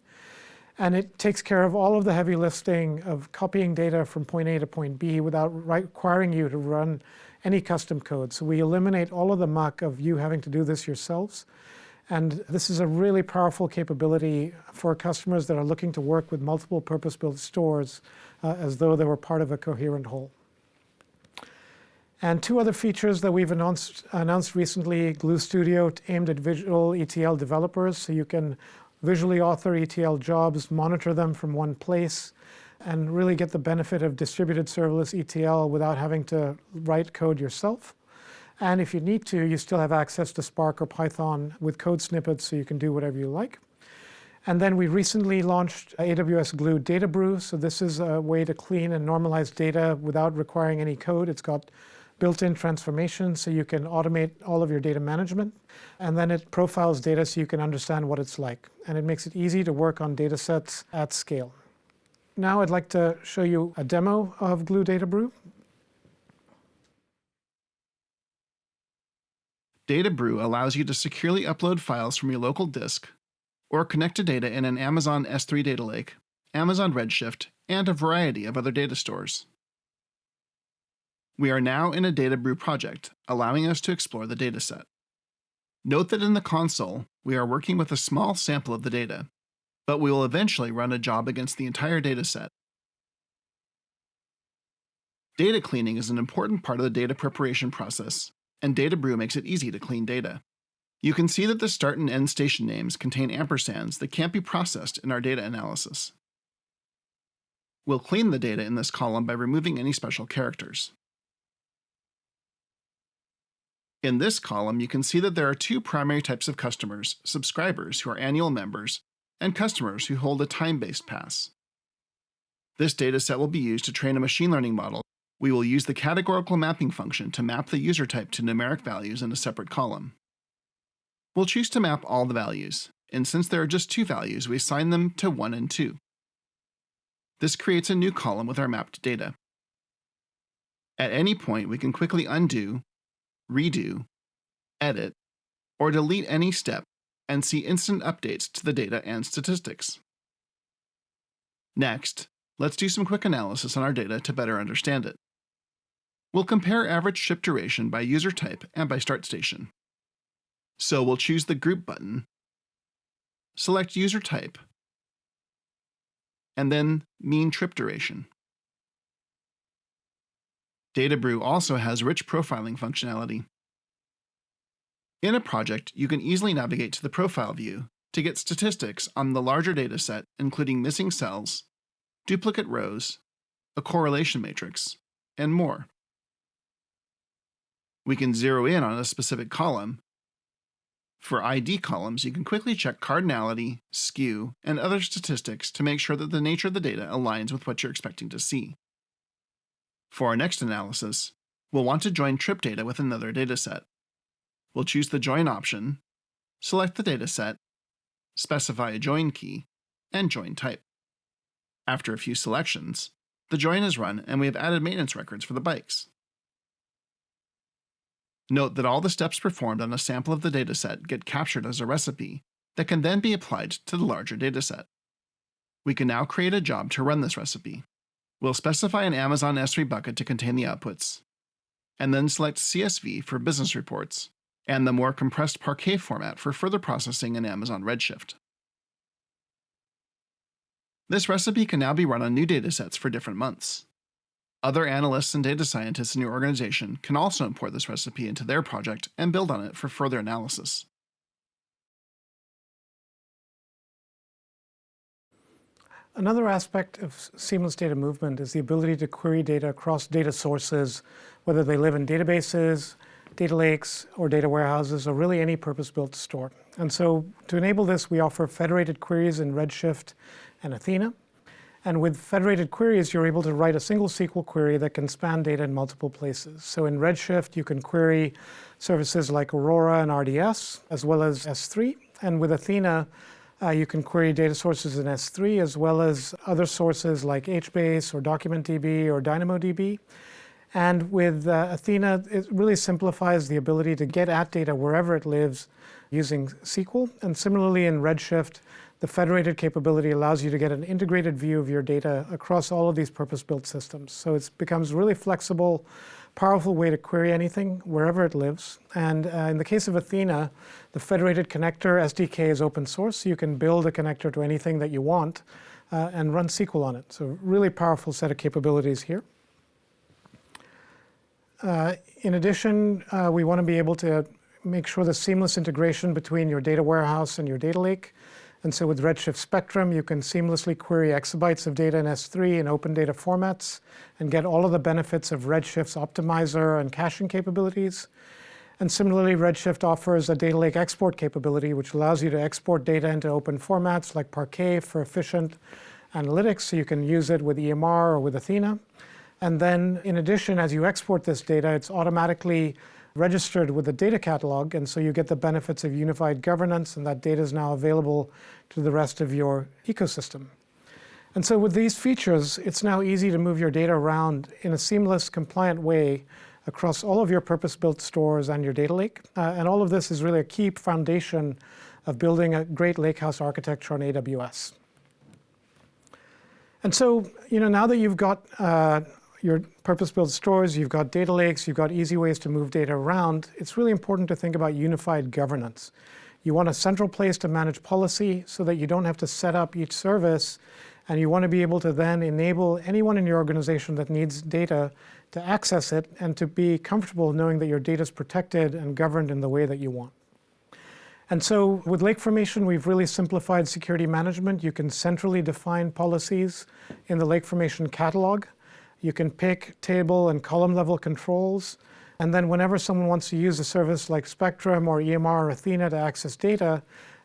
A: And it takes care of all of the heavy lifting of copying data from point A to point B without requiring you to run any custom code. So we eliminate all of the muck of you having to do this yourselves. And this is a really powerful capability for customers that are looking to work with multiple purpose-built stores as though they were part of a coherent whole. And two other features that we've announced recently: Glue Studio, aimed at visual ETL developers, so you can visually author ETL jobs, monitor them from one place, and really get the benefit of distributed serverless ETL without having to write code yourself. And if you need to, you still have access to Spark or Python with code snippets, so you can do whatever you like. And then we recently launched AWS Glue Data Brew. So this is a way to clean and normalize data without requiring any code. It's got built-in transformation, so you can automate all of your data management. And then it profiles data so you can understand what it's like. And it makes it easy to work on data sets at scale. Now I'd like to show you a demo of Glue Data Brew.
B: Data Brew allows you to securely upload files from your local disk or connect to data in an Amazon S3 data lake, Amazon Redshift, and a variety of other data stores. We are now in a Data Brew project, allowing us to explore the dataset. Note that in the console, we are working with a small sample of the data, but we will eventually run a job against the entire dataset. Data cleaning is an important part of the data preparation process, and Data Brew makes it easy to clean data. You can see that the start and end station names contain ampersands that can't be processed in our data analysis. We'll clean the data in this column by removing any special characters. In this column, you can see that there are two primary types of customers: subscribers who are annual members, and customers who hold a time-based pass. This dataset will be used to train a machine learning model. We will use the categorical mapping function to map the user type to numeric values in a separate column. We'll choose to map all the values, and since there are just two values, we assign them to 1 and 2. This creates a new column with our mapped data. At any point, we can quickly undo, redo, edit, or delete any step and see instant updates to the data and statistics. Next, let's do some quick analysis on our data to better understand it. We'll compare average ship duration by user type and by start station. So we'll choose the Group button, select User Type, and then Mean Trip Duration. Data Brew also has rich profiling functionality. In a project, you can easily navigate to the Profile view to get statistics on the larger dataset, including missing cells, duplicate rows, a correlation matrix, and more. We can zero in on a specific column. For ID columns, you can quickly check cardinality, skew, and other statistics to make sure that the nature of the data aligns with what you're expecting to see. For our next analysis, we'll want to join trip data with another dataset. We'll choose the Join option, select the dataset, specify a join key, and join type. After a few selections, the join is run and we have added maintenance records for the bikes. Note that all the steps performed on a sample of the dataset get captured as a recipe that can then be applied to the larger dataset. We can now create a job to run this recipe. We'll specify an Amazon S3 bucket to contain the outputs, and then select CSV for business reports, and the more compressed Parquet format for further processing in Amazon Redshift. This recipe can now be run on new datasets for different months. Other analysts and data scientists in your organization can also import this recipe into their project and build on it for further analysis.
A: Another aspect of seamless data movement is the ability to query data across data sources, whether they live in databases, data lakes, or data warehouses, or really any purpose-built store. And so to enable this, we offer federated queries in Redshift and Athena. And with federated queries, you're able to write a single SQL query that can span data in multiple places. So in Redshift, you can query services like Aurora and RDS, as well as S3. And with Athena, you can query data sources in S3, as well as other sources like HBase or DocumentDB or DynamoDB. And with Athena, it really simplifies the ability to get at data wherever it lives using SQL. And similarly in Redshift, the federated capability allows you to get an integrated view of your data across all of these purpose-built systems. So it becomes a really flexible, powerful way to query anything wherever it lives. And in the case of Athena, the federated connector SDK is open source. So you can build a connector to anything that you want and run SQL on it. So really powerful set of capabilities here. In addition, we want to be able to make sure the seamless integration between your data warehouse and your data lake. And so with Redshift Spectrum, you can seamlessly query exabytes of data in S3 in open data formats and get all of the benefits of Redshift's optimizer and caching capabilities. And similarly, Redshift offers a data lake export capability, which allows you to export data into open formats like Parquet for efficient analytics. So you can use it with EMR or with Athena. And then in addition, as you export this data, it's automatically registered with the data catalog, and so you get the benefits of unified governance, and that data is now available to the rest of your ecosystem. And so with these features, it's now easy to move your data around in a seamless, compliant way across all of your purpose-built stores and your data lake. And all of this is really a key foundation of building a great lakehouse architecture on AWS. And so, now that you've got your purpose-built stores, you've got data lakes, you've got easy ways to move data around, it's really important to think about unified governance. You want a central place to manage policy so that you don't have to set up each service, and you want to be able to then enable anyone in your organization that needs data to access it and to be comfortable knowing that your data is protected and governed in the way that you want. And so with Lake Formation, we've really simplified security management. You can centrally define policies in the Lake Formation catalog. You can pick table and column level controls. And then whenever someone wants to use a service like Spectrum or EMR or Athena to access data,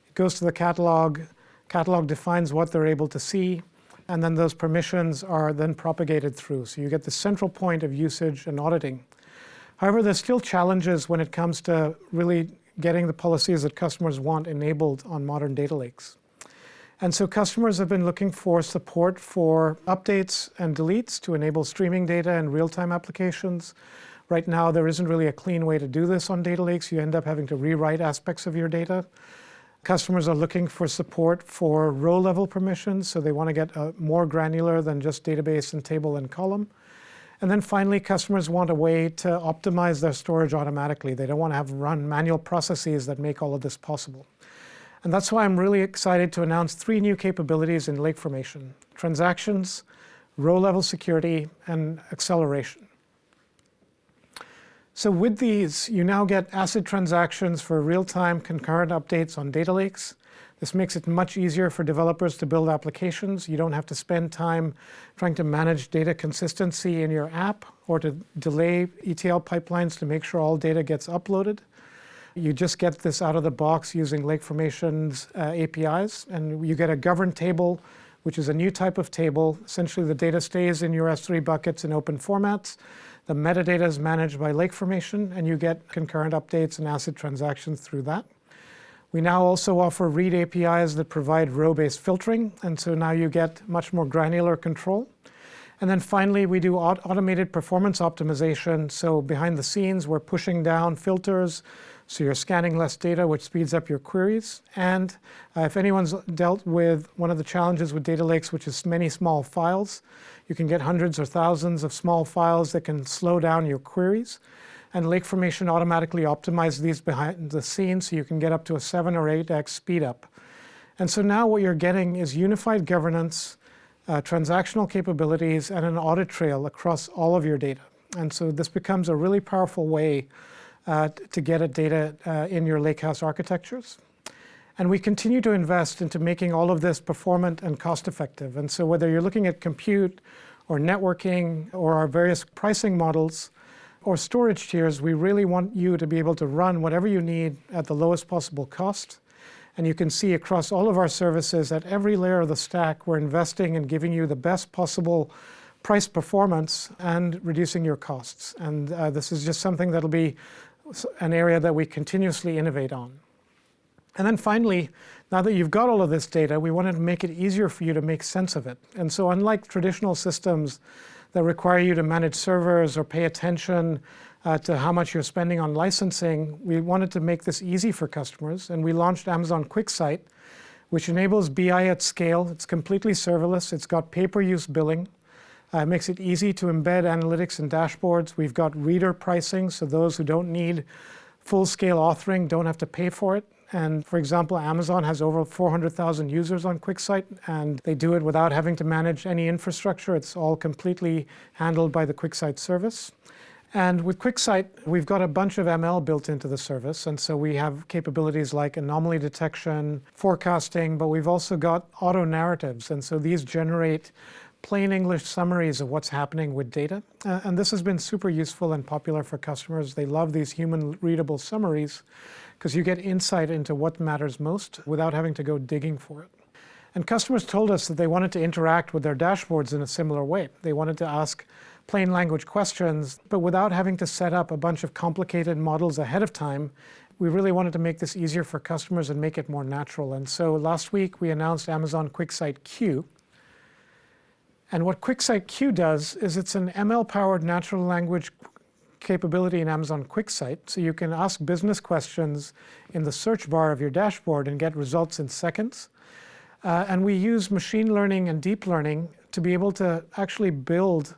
A: it goes to the catalog. Catalog defines what they're able to see. And then those permissions are then propagated through. So you get the central point of usage and auditing. However, there's still challenges when it comes to really getting the policies that customers want enabled on modern data lakes. And so customers have been looking for support for updates and deletes to enable streaming data and real-time applications. Right now, there isn't really a clean way to do this on data lakes. You end up having to rewrite aspects of your data. Customers are looking for support for row-level permissions, so they want to get more granular than just database and table and column. And then finally, customers want a way to optimize their storage automatically. They don't want to have run manual processes that make all of this possible. And that's why I'm really excited to announce 3 new capabilities in Lake Formation: transactions, row-level security, and acceleration. So with these, you now get ACID transactions for real-time concurrent updates on data lakes. This makes it much easier for developers to build applications. You don't have to spend time trying to manage data consistency in your app or to delay ETL pipelines to make sure all data gets uploaded. You just get this out of the box using Lake Formation's APIs, and you get a governed table, which is a new type of table. Essentially, the data stays in your S3 buckets in open formats. The metadata is managed by Lake Formation, and you get concurrent updates and ACID transactions through that. We now also offer read APIs that provide row-based filtering, and so now you get much more granular control. And then finally, we do automated performance optimization. So behind the scenes, we're pushing down filters, so you're scanning less data, which speeds up your queries. And if anyone's dealt with one of the challenges with data lakes, which is many small files, you can get hundreds or thousands of small files that can slow down your queries. And Lake Formation automatically optimizes these behind the scenes, so you can get up to a 7 or 8x speed up. And so now what you're getting is unified governance, transactional capabilities, and an audit trail across all of your data. And so this becomes a really powerful way to get at data in your lakehouse architectures. And we continue to invest into making all of this performant and cost-effective. And so whether you're looking at compute or networking or our various pricing models or storage tiers, we really want you to be able to run whatever you need at the lowest possible cost. And you can see across all of our services at every layer of the stack, we're investing in giving you the best possible price performance and reducing your costs. And this is just something that'll be an area that we continuously innovate on. And then finally, now that you've got all of this data, we wanted to make it easier for you to make sense of it. And so unlike traditional systems that require you to manage servers or pay attention to how much you're spending on licensing, we wanted to make this easy for customers. And we launched Amazon QuickSight, which enables BI at scale. It's completely serverless. It's got pay-per-use billing. It makes it easy to embed analytics and dashboards. We've got reader pricing, so those who don't need full-scale authoring don't have to pay for it. And for example, Amazon has over 400,000 users on QuickSight, and they do it without having to manage any infrastructure. It's all completely handled by the QuickSight service. And with QuickSight, we've got a bunch of ML built into the service. And so we have capabilities like anomaly detection, forecasting, but we've also got auto narratives. And so these generate plain English summaries of what's happening with data. And this has been super useful and popular for customers. They love these human readable summaries because you get insight into what matters most without having to go digging for it. And customers told us that they wanted to interact with their dashboards in a similar way. They wanted to ask plain language questions, but without having to set up a bunch of complicated models ahead of time. We really wanted to make this easier for customers and make it more natural. And so last week we announced Amazon QuickSight Q. And what QuickSight Q does is it's an ML-powered natural language capability in Amazon QuickSight. So you can ask business questions in the search bar of your dashboard and get results in seconds. And we use machine learning and deep learning to be able to actually build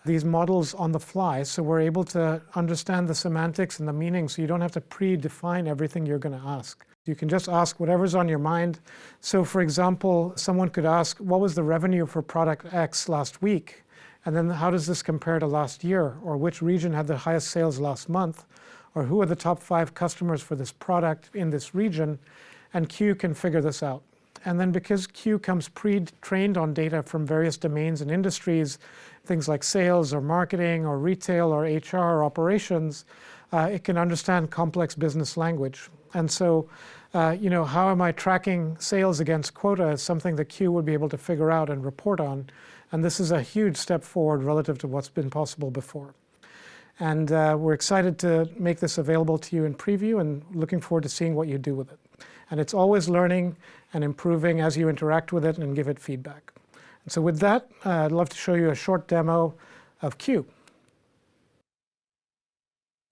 A: these models on the fly. So we're able to understand the semantics and the meaning, so you don't have to predefine everything you're going to ask. You can just ask whatever's on your mind. So for example, someone could ask, what was the revenue for product X last week? And then how does this compare to last year? Or which region had the highest sales last month? Or who are the top 5 customers for this product in this region? And Q can figure this out. And then because Q comes pre-trained on data from various domains and industries, things like sales or marketing or retail or HR or operations, it can understand complex business language. And so, how am I tracking sales against quota is something that Q would be able to figure out and report on. And this is a huge step forward relative to what's been possible before. And we're excited to make this available to you in preview and looking forward to seeing what you do with it. And it's always learning and improving as you interact with it and give it feedback. And so with that, I'd love to show you a short demo of Q.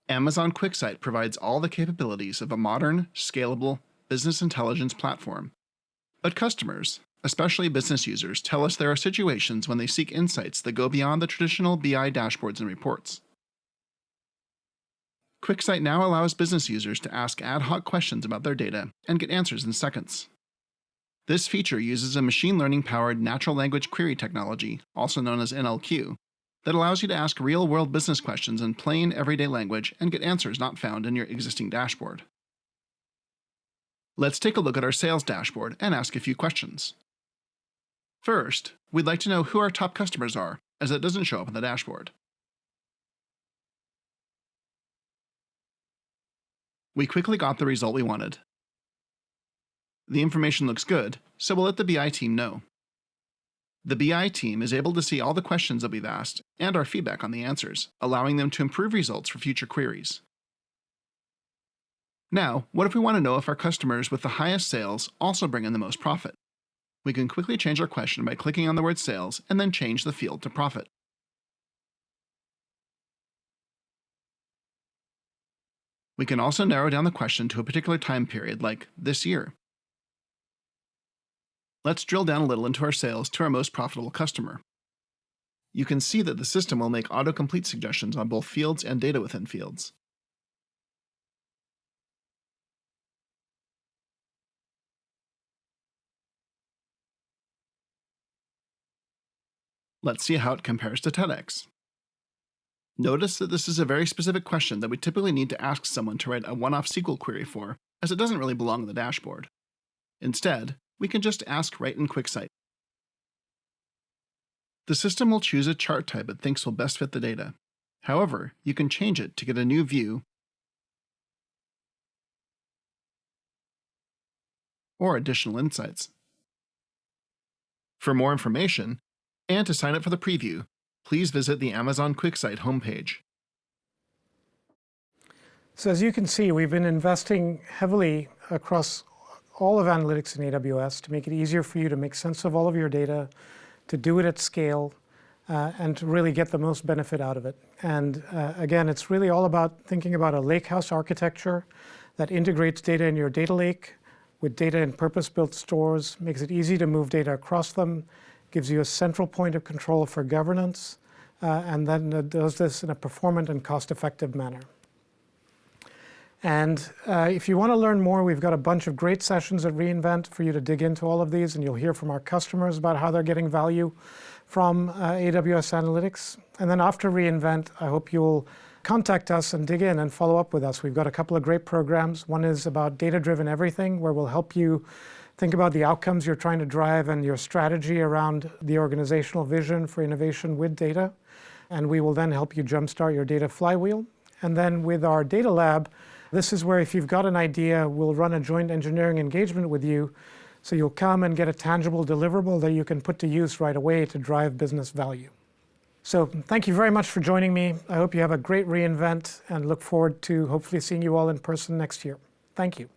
B: Amazon QuickSight provides all the capabilities of a modern, scalable business intelligence platform. But customers, especially business users, tell us there are situations when they seek insights that go beyond the traditional BI dashboards and reports. QuickSight now allows business users to ask ad hoc questions about their data and get answers in seconds. This feature uses a machine learning-powered natural language query technology, also known as NLQ, that allows you to ask real-world business questions in plain, everyday language and get answers not found in your existing dashboard. Let's take a look at our sales dashboard and ask a few questions. First, we'd like to know who our top customers are, as it doesn't show up on the dashboard. We quickly got the result we wanted. The information looks good, so we'll let the BI team know. The BI team is able to see all the questions that we've asked and our feedback on the answers, allowing them to improve results for future queries. Now, what if we want to know if our customers with the highest sales also bring in the most profit? We can quickly change our question by clicking on the word sales and then change the field to profit. We can also narrow down the question to a particular time period, like this year. Let's drill down a little into our sales to our most profitable customer. You can see that the system will make autocomplete suggestions on both fields and data within fields. Let's see how it compares to TEDx. Notice that this is a very specific question that we typically need to ask someone to write a one-off SQL query for, as it doesn't really belong in the dashboard. Instead, we can just ask right in QuickSight. The system will choose a chart type it thinks will best fit the data. However, you can change it to get a new view or additional insights. For more information, and to sign up for the preview, please visit the Amazon QuickSight homepage.
A: So as you can see, we've been investing heavily across all of analytics in AWS to make it easier for you to make sense of all of your data, to do it at scale, and to really get the most benefit out of it. And again, it's really all about thinking about a lakehouse architecture that integrates data in your data lake with data in purpose-built stores, makes it easy to move data across them, gives you a central point of control for governance, and then does this in a performant and cost-effective manner. And if you want to learn more, we've got a bunch of great sessions at re:Invent for you to dig into all of these, and you'll hear from our customers about how they're getting value from AWS Analytics. And then after re:Invent, I hope you'll contact us and dig in and follow up with us. We've got a couple of great programs. One is about data-driven everything, where we'll help you think about the outcomes you're trying to drive and your strategy around the organizational vision for innovation with data. And we will then help you jumpstart your data flywheel. And then with our data lab, this is where if you've got an idea, we'll run a joint engineering engagement with you. So you'll come and get a tangible deliverable that you can put to use right away to drive business value. So thank you very much for joining me. I hope you have a great re:Invent and look forward to hopefully seeing you all in person next year. Thank you.